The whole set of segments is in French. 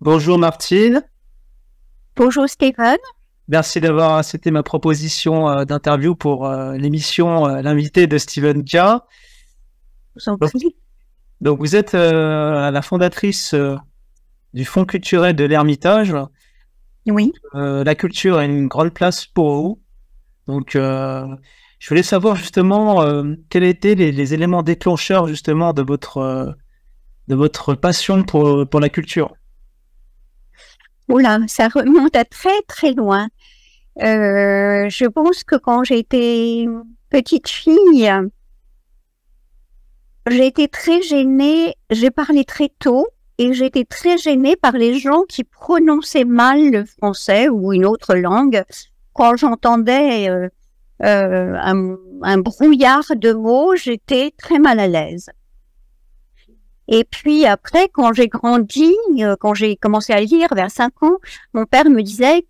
Bonjour Martine, Bonjour Stéphane. merci d'avoir accepté ma proposition d'interview pour l'émission L'invité de Stephen Kia. Je vous en Donc, prie. donc, vous êtes la fondatrice du Fonds culturel de l'Ermitage. Oui. La culture a une grande place pour vous. Donc, je voulais savoir justement quels étaient les éléments déclencheurs justement de votre passion pour la culture. Oula, ça remonte à très très loin. Je pense que quand j'étais petite fille, j'ai été très gênée. J'ai parlé très tôt et j'étais très gênée par les gens qui prononçaient mal le français ou une autre langue. Quand j'entendais un brouillard de mots, j'étais très mal à l'aise. Et puis après, quand j'ai grandi, quand j'ai commencé à lire vers 5 ans, mon père me disait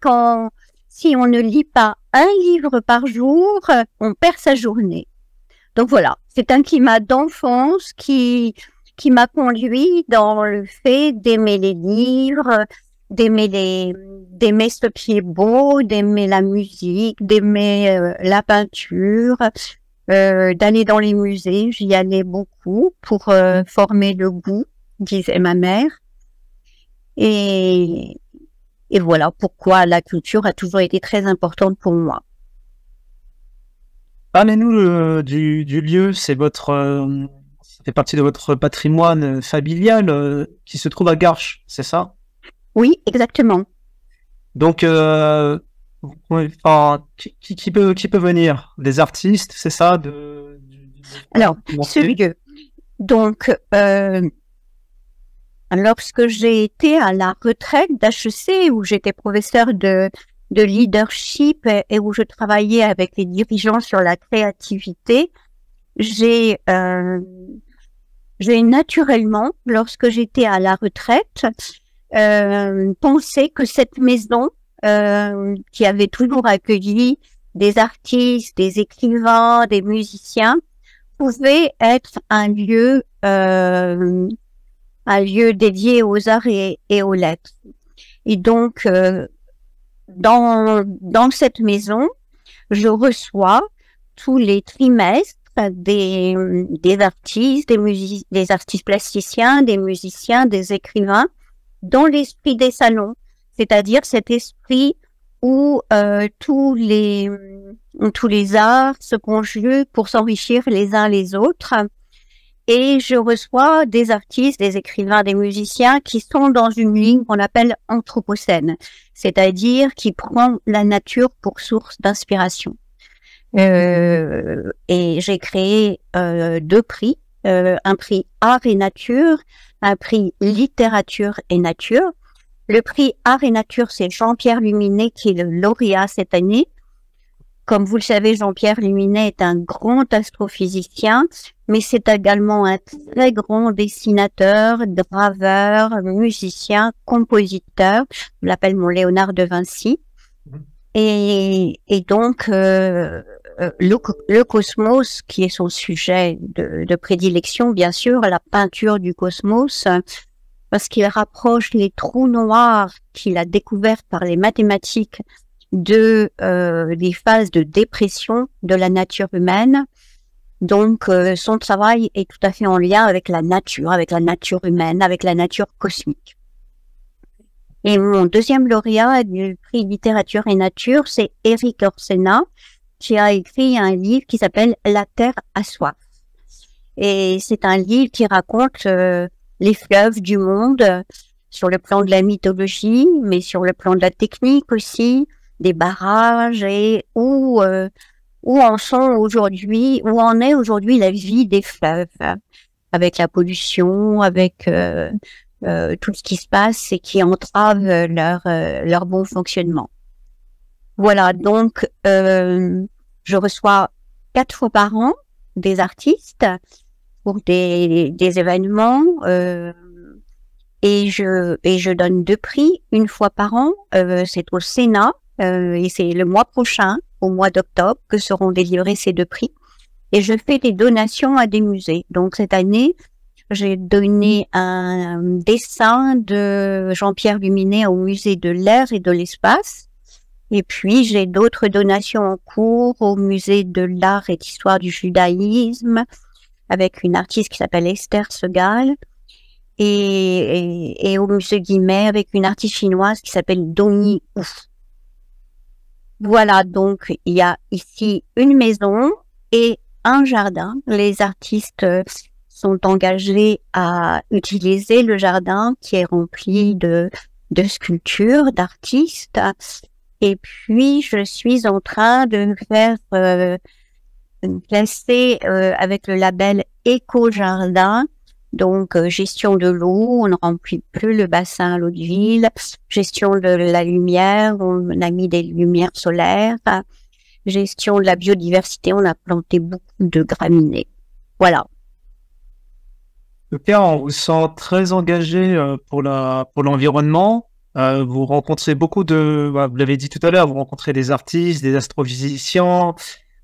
si on ne lit pas un livre par jour, on perd sa journée. Donc voilà, c'est un climat d'enfance qui m'a conduit dans le fait d'aimer les livres, d'aimer ce qui est beau, d'aimer la musique, d'aimer la peinture, d'aller dans les musées. J'y allais beaucoup pour former le goût, disait ma mère. Et voilà pourquoi la culture a toujours été très importante pour moi. Parlez-nous du lieu, c'est ça fait partie de votre patrimoine familial qui se trouve à Garches, c'est ça? Oui, exactement. Donc, enfin, qui peut venir? Des artistes, c'est ça? Alors, ce lieu. Donc, lorsque j'ai été à la retraite d'HEC, où j'étais professeure de leadership et où je travaillais avec les dirigeants sur la créativité, j'ai naturellement, lorsque j'étais à la retraite, pensé que cette maison qui avait toujours accueilli des artistes, des écrivains, des musiciens, pouvait être un lieu dédié aux arts et aux lettres. Et donc, dans cette maison, je reçois tous les trimestres des artistes, des artistes plasticiens, des musiciens, des écrivains, dans l'esprit des salons, c'est-à-dire cet esprit où tous les arts se conjuguent pour s'enrichir les uns les autres. Et je reçois des artistes, des écrivains, des musiciens qui sont dans une ligne qu'on appelle anthropocène, c'est-à-dire qui prend la nature pour source d'inspiration. Et j'ai créé 2 prix, un prix art et nature, un prix littérature et nature. Le prix art et nature, c'est Jean-Pierre Luminet qui est le lauréat cette année. Comme vous le savez, Jean-Pierre Luminet est un grand astrophysicien, mais c'est également un très grand dessinateur, graveur, musicien, compositeur. Je l'appelle mon Léonard de Vinci. Et donc, le cosmos, qui est son sujet de prédilection, bien sûr, la peinture du cosmos, parce qu'il rapproche les trous noirs qu'il a découverts par les mathématiques des phases de dépression de la nature humaine. Donc, son travail est tout à fait en lien avec la nature humaine, avec la nature cosmique. Et mon deuxième lauréat du prix littérature et nature, c'est Éric Orsena, qui a écrit un livre qui s'appelle La Terre a soif. Et c'est un livre qui raconte les fleuves du monde sur le plan de la mythologie, mais sur le plan de la technique aussi, des barrages et où en est aujourd'hui la vie des fleuves, avec la pollution, avec tout ce qui se passe et qui entrave leur bon fonctionnement. Voilà, donc je reçois 4 fois par an des artistes pour des événements et je donne 2 prix une fois par an. C'est au Sénat et c'est le mois prochain, au mois d'octobre que seront délivrés ces 2 prix. Et je fais des donations à des musées. Donc cette année, j'ai donné un dessin de Jean-Pierre Luminet au musée de l'air et de l'espace. Et puis j'ai d'autres donations en cours au musée de l'art et d'histoire du judaïsme avec une artiste qui s'appelle Esther Segal et au musée Guimet avec une artiste chinoise qui s'appelle Dong Hu. Voilà, donc il y a ici une maison et un jardin. Les artistes sont engagés à utiliser le jardin qui est rempli de sculptures, d'artistes. Et puis, je suis en train de faire placer avec le label Éco-Jardin, donc gestion de l'eau, on ne remplit plus le bassin à l'eau de ville, gestion de la lumière, on a mis des lumières solaires, gestion de la biodiversité, on a planté beaucoup de graminées. Voilà. Ok, on vous sent très engagé pour l'environnement. Vous rencontrez beaucoup vous l'avez dit tout à l'heure, vous rencontrez des artistes, des astrophysiciens,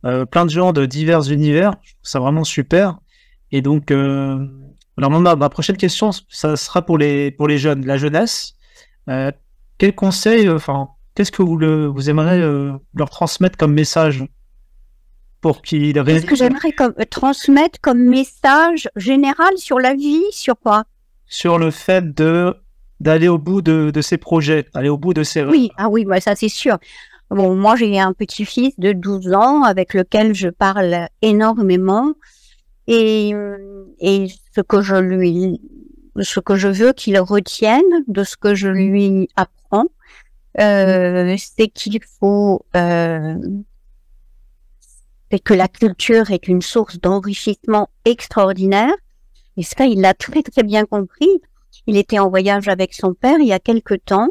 plein de gens de divers univers. Je trouve ça vraiment super. Et donc, alors ma prochaine question, ça sera pour les jeunes, la jeunesse. Quel conseil, qu'est-ce que vous aimeriez leur transmettre comme message pour qu'ils réalisent? Qu'est-ce que j'aimerais transmettre comme message général sur la vie, sur quoi? Sur le fait d'aller au bout de ses projets, aller au bout de ses rêves. Oui, ah oui, bah ça c'est sûr. Bon, moi j'ai un petit-fils de 12 ans avec lequel je parle énormément et ce que je veux qu'il retienne de ce que je lui apprends, c'est qu'il faut c'est que la culture est une source d'enrichissement extraordinaire. Et ça, il l'a très très bien compris. Il était en voyage avec son père il y a quelque temps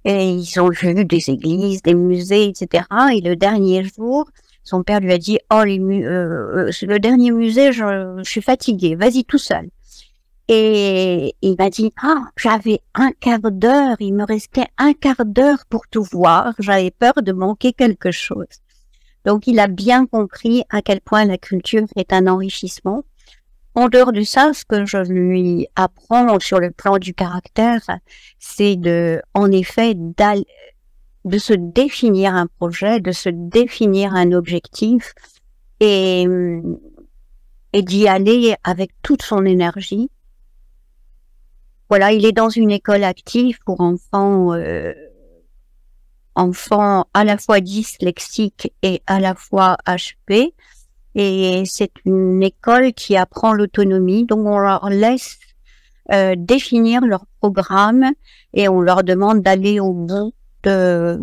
et ils ont vu des églises, des musées, etc. Et le dernier jour, son père lui a dit « Oh, le dernier musée, je suis fatigué, vas-y tout seul. » Et il m'a dit « Ah, j'avais un quart d'heure, il me restait un quart d'heure pour tout voir, j'avais peur de manquer quelque chose. » Donc, il a bien compris à quel point la culture est un enrichissement. En dehors de ça, ce que je lui apprends sur le plan du caractère, c'est en effet, de se définir un projet, de se définir un objectif et d'y aller avec toute son énergie. Voilà, il est dans une école active pour enfants à la fois dyslexiques et à la fois HP. Et c'est une école qui apprend l'autonomie, donc on leur laisse définir leur programme et on leur demande d'aller au bout de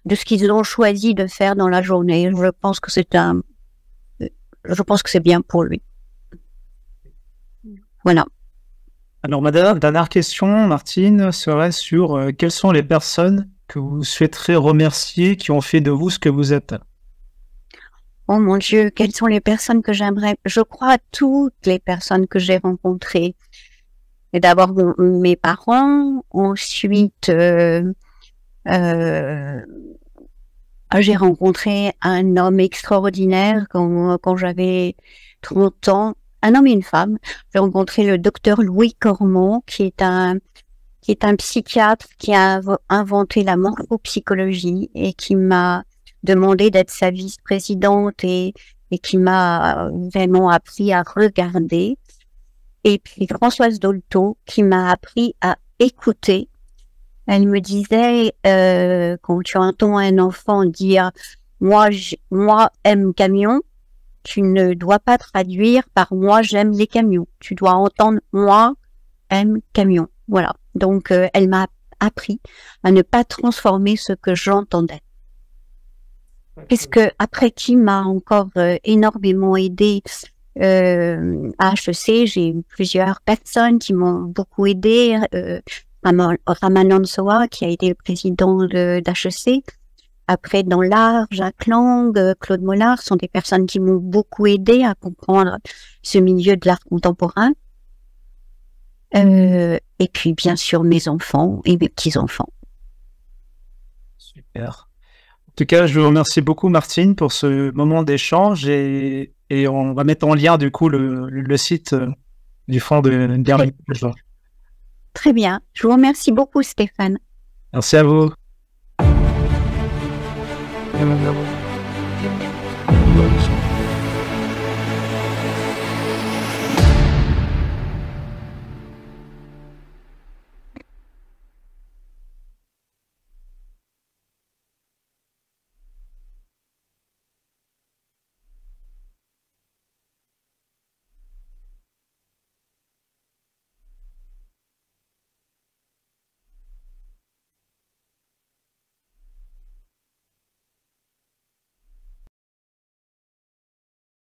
ce qu'ils ont choisi de faire dans la journée. Je pense que c'est bien pour lui. Voilà. Alors, ma dernière question, Martine, serait sur quelles sont les personnes que vous souhaiterez remercier qui ont fait de vous ce que vous êtes? Oh mon Dieu, quelles sont les personnes que j'aimerais? Je crois à toutes les personnes que j'ai rencontrées. Et d'abord mes parents, ensuite j'ai rencontré un homme extraordinaire quand j'avais 30 ans, un homme et une femme. J'ai rencontré le docteur Louis Cormont, qui est un psychiatre qui a inventé la morphopsychologie et qui m'a demandé d'être sa vice-présidente et qui m'a vraiment appris à regarder. Et puis Françoise Dolto qui m'a appris à écouter. Elle me disait, quand tu entends un enfant dire « moi aime camion », tu ne dois pas traduire par « moi j'aime les camions ». Tu dois entendre « moi aime camion ». Voilà. Donc, elle m'a appris à ne pas transformer ce que j'entendais. Qu'est-ce que, après qui m'a encore énormément aidé à HEC, j'ai eu plusieurs personnes qui m'ont beaucoup aidé. Ramanand Soa, qui a été le président d'HEC. Après, dans l'art, Jacques Lang, Claude Mollard sont des personnes qui m'ont beaucoup aidé à comprendre ce milieu de l'art contemporain. Et puis, bien sûr, mes enfants et mes petits-enfants. Super. tout cas, je vous remercie beaucoup, Martine, pour ce moment d'échange et on va mettre en lien, du coup, le site du fonds de Gary. Très bien. Je vous remercie beaucoup, Stéphane. Merci à vous.